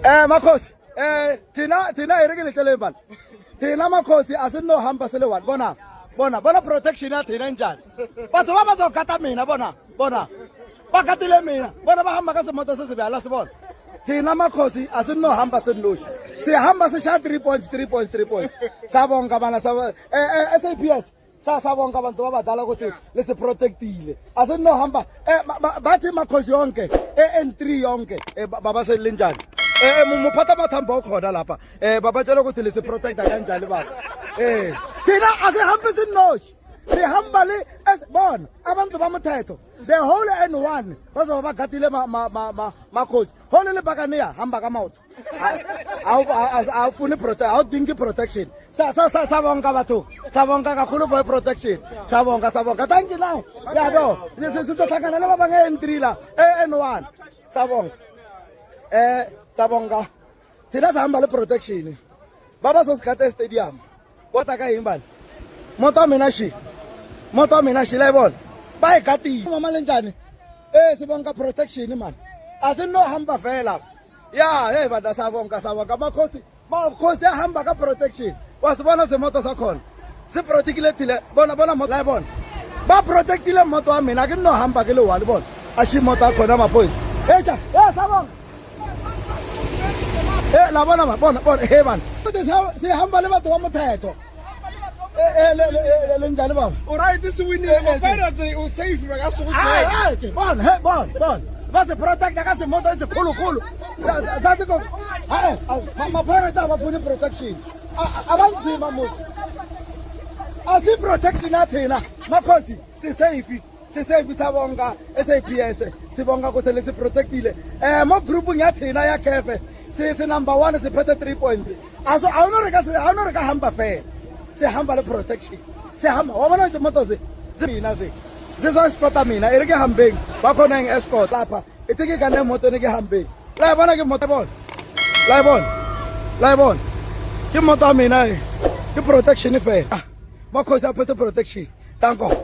Makhosi thina irekile tshele bani thina makhosi asinohamba sele one bona protection ya thina njani batho ba bazogata mina bona ba gatile mina bona ba hamba ka semoto se se bjala se bona thina makhosi asinohamba senoshi sihamba sisha 3 points sabonga bana SAPS sabonga abantu babadala ukuthi lesi protectile asinohamba bathi makhosi yonke N3 yonke baba selenjani muphatha mathamba okhona lapha babatshela ukuthi lesi protector kanjani baba thina asihambi sinoshi sihamba le bona abantu bamthetho the whole N1 bazoba bagatile makhosi whole le bakaniya hamba ka mauto awufuni awudingi protection sabonga batho sabonga kakhulu for protection sabonga thank you now yabo sizohlangana laba bange-N3 la N1 sabonga thina sihamba le protection baba sosigata stadium kodwa ka yimbali moto mina shi la ibona bayigatile mama lenjani sibonga protection man asinohamba vela ya bada sabonga makhosi ahamba ka protection wasibona semoto sakhona siprotectile thile bona moto la ibona ba protectile moto wa mina ke no hamba ke le one bona ashi moto akhona maphoyisa sabonga la bona bana sihamba le batho ba mothetho lenjani baba alright this winning u safe bon base protect ka se moto se khulu zathi ko mapirate abafuni protection abanzima musi asi protection athina makhosi si safe sabonga SAPS sibonga ukuthi lesi protectile mo group nyathina ya kefe si number 1 siphethe 3 points aso awunoreka hamba fair sihamba le protection sihamba wabona izimoto zina zizoescorta mina ireke hambeng bakhona nge-escort lapha itike kane moto nike hambeng la bona ke moto la ibona ke moto mina ke protection fair makhosi aphethe protection danko